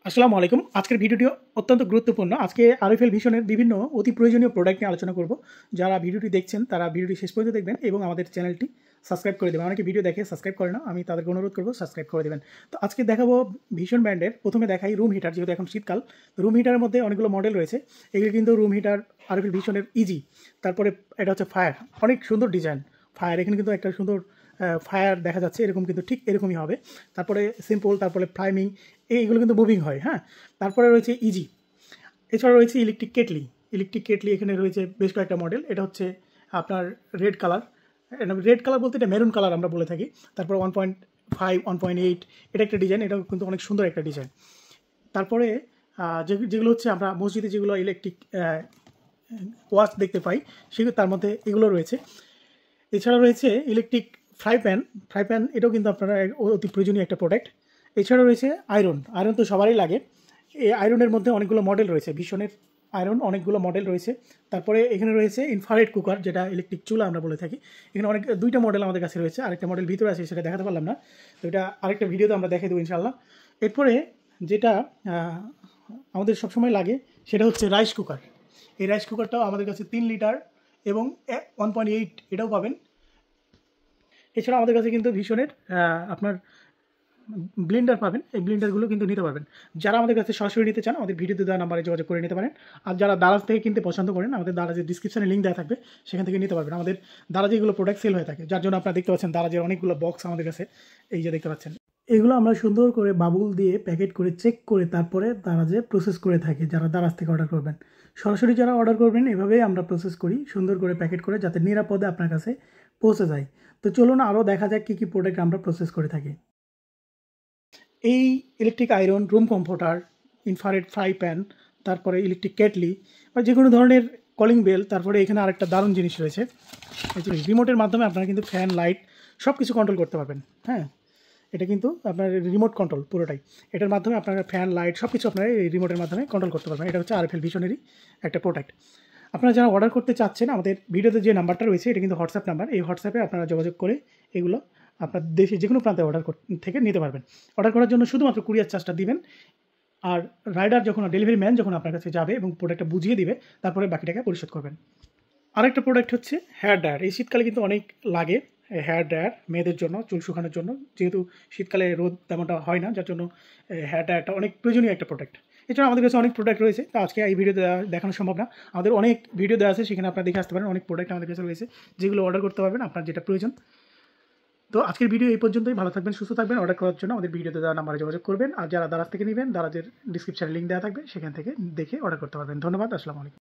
আসসালামু আলাইকুম। আজকের ভিডিওটি অত্যন্ত গুরুত্বপূর্ণ। আজকে আরএফএল ভিশনের বিভিন্ন অতি প্রয়োজনীয় প্রোডাক্ট নিয়ে আলোচনা করব। যারা ভিডিওটি দেখছেন তারা ভিডিওটি শেষ পর্যন্ত দেখবেন এবং আমাদের চ্যানেলটি সাবস্ক্রাইব করে দেবেন। অনেকে ভিডিও দেখে সাবস্ক্রাইব করে না, আমি তাদেরকে অনুরোধ করব সাবস্ক্রাইব করে দেবেন। তো আজকে দেখাবো ভিশন ব্র্যান্ডের, প্রথমে দেখাই রুম হিটার। যেহেতু এখন শীতকাল, রুম হিটারের মধ্যে অনেকগুলো মডেল রয়েছে। এগুলো কিন্তু রুম হিটার আরএফএল ভিশনের ইজি, তারপরে এটা হচ্ছে ফায়ার, অনেক সুন্দর ডিজাইন ফায়ার। এখানে কিন্তু একটা সুন্দর ফায়ার দেখা যাচ্ছে, এরকম কিন্তু ঠিক এরকমই হবে। তারপরে সিম্পল, তারপরে ফ্লাইমিং, এইগুলো কিন্তু মুভিং হয়। হ্যাঁ, তারপরে রয়েছে ইজি। এছাড়া রয়েছে ইলেকট্রিক কেটলি। ইলেকট্রিক কেটলি এখানে রয়েছে বেশ কয়েকটা মডেল। এটা হচ্ছে আপনার রেড কালার, রেড কালার বলতে এটা মেরুন কালার আমরা বলে থাকি। তারপর 1.5, 1.8, এটা একটা ডিজাইন, এটা কিন্তু অনেক সুন্দর একটা ডিজাইন। তারপরে যেগুলো হচ্ছে আমরা মসজিদে যেগুলো ইলেকট্রিক ওয়াচ দেখতে পাই, সেগুলো তার মধ্যে এগুলো রয়েছে। এছাড়া রয়েছে ইলেকট্রিক ফ্রাই প্যান, এটাও কিন্তু আপনারা অতি প্রয়োজনীয় একটা প্রোডাক্ট। এছাড়া রয়েছে আয়রন তো সবারই লাগে। এই আয়রনের মধ্যে অনেকগুলো মডেল রয়েছে, ভীষণের আয়রন অনেকগুলো মডেল রয়েছে। তারপরে এখানে রয়েছে ইনফ্রারেড কুকার, যেটা ইলেকট্রিক চুলা আমরা বলে থাকি। এখানে দুইটা মডেল আমাদের কাছে রয়েছে, আরেকটা মডেল ভিতরে আছে, সেটা দেখাতে পারলাম না। তো এটা আরেকটা ভিডিওতে আমরা দেখাই দেবো ইনশাআল্লাহ। এরপরে যেটা আমাদের সবসময় লাগে সেটা হচ্ছে রাইস কুকার। এই রাইস কুকারটাও আমাদের কাছে 3 লিটার এবং 1.8 এটাও পাবেন। এছাড়া আমাদের কাছে কিন্তু ভীষণের আপনার ব্লেন্ডার পাবেন, এই ব্লেন্ডারগুলো কিন্তু নিতে পারবেন। যারা আমাদের কাছে সরাসরি নিতে চান, আমাদের ভিডিওতে দেওয়া নাম্বারে যোগাযোগ করে নিতে পারেন। আর যারা দারাজ থেকে কিনতে পছন্দ করেন, আমাদের দারাজের ডিসক্রিপশনে লিঙ্ক দেওয়া থাকবে, সেখান থেকে নিতে পারবেন। আমাদের দারাজে এগুলো প্রোডাক্ট সেল হয়ে থাকে, যার জন্য আপনারা দেখতে পাচ্ছেন দারাজের অনেকগুলো বক্স আমাদের কাছে, এই যে দেখতে পাচ্ছেন। এগুলো আমরা সুন্দর করে বাবুল দিয়ে প্যাকেট করে চেক করে তারপরে দারাজে প্রসেস করে থাকি। যারা দারাজ থেকে অর্ডার করবেন, সরাসরি যারা অর্ডার করবেন, এভাবেই আমরা প্রসেস করি, সুন্দর করে প্যাকেট করে, যাতে নিরাপদে আপনার কাছে পৌঁছে যায়। তো চলুন আরও দেখা যাক কী কী প্রোডাক্ট আমরা প্রসেস করে থাকি। এই electric iron, room comforter, infrared fry pan, তারপরে ইলেকট্রিক কেটলি বা যে কোনো ধরনের কলিং বেল। তারপরে এখানে আরেকটা দারুণ জিনিস রয়েছে, রিমোটের মাধ্যমে আপনারা কিন্তু ফ্যান, লাইট সব কিছু কন্ট্রোল করতে পারবেন। হ্যাঁ, এটা কিন্তু আপনার রিমোট কন্ট্রোল পুরোটাই। এটার মাধ্যমে আপনারা ফ্যান, লাইট সব কিছু আপনারা এই রিমোটের মাধ্যমে কন্ট্রোল করতে পারবেন। এটা হচ্ছে আরএফএল ভিশনেরই একটা প্রোডাক্ট। আপনারা যারা অর্ডার করতে চাচ্ছেন, আমাদের ভিডিওতে যে নাম্বারটা রয়েছে এটা কিন্তু হোয়াটসঅ্যাপ নাম্বার। এই হোয়াটসঅ্যাপে আপনারা যোগাযোগ করে এগুলো আপনার দেশে যে কোনো প্রান্তে থেকে নিতে পারবেন। অর্ডার করার জন্য শুধুমাত্র কুরিয়ার চার্জটা দিবেন, আর রাইডার যখন, ডেলিভারি ম্যান যখন আপনার কাছে যাবে এবং প্রোডাক্টটা বুঝিয়ে দিবে, তারপরে বাকি টাকা পরিশোধ করবেন। আরেকটা প্রোডাক্ট হচ্ছে হেয়ার ড্রায়ার। এই শীতকালে কিন্তু অনেক লাগে হেয়ার ড্রায়ার মেয়েদের জন্য, চুল শুকানোর জন্য। যেহেতু শীতকালে রোদ তেমনটা হয় না, যার জন্য হেয়ার ড্রায়ারটা অনেক প্রয়োজনীয় একটা প্রোডাক্ট। এছাড়া আমাদের কাছে অনেক প্রোডাক্ট রয়েছে, তো আজকে এই ভিডিও দেখানো সম্ভব না। আমাদের অনেক ভিডিও দেওয়া আছে, সেখানে আপনারা দেখে আসতে পারেন। অনেক প্রোডাক্ট আমাদের কাছে রয়েছে, যেগুলো অর্ডার করতে পারবেন আপনার যেটা প্রয়োজন। তো আজকের ভিডিও এই পর্যন্তই। ভালো থাকবেন, সুস্থ থাকবেন। অর্ডার করার জন্য আমাদের ভিডিওতে দেওয়া নাম্বারে যোগাযোগ করবেন। আর যারা দারাজ থেকে নেবেন, দারাজের ডিসক্রিপশনে লিঙ্ক দেওয়া থাকবে, সেখান থেকে দেখে অর্ডার করতে পারবেন। ধন্যবাদ। আসসালামু আলাইকুম।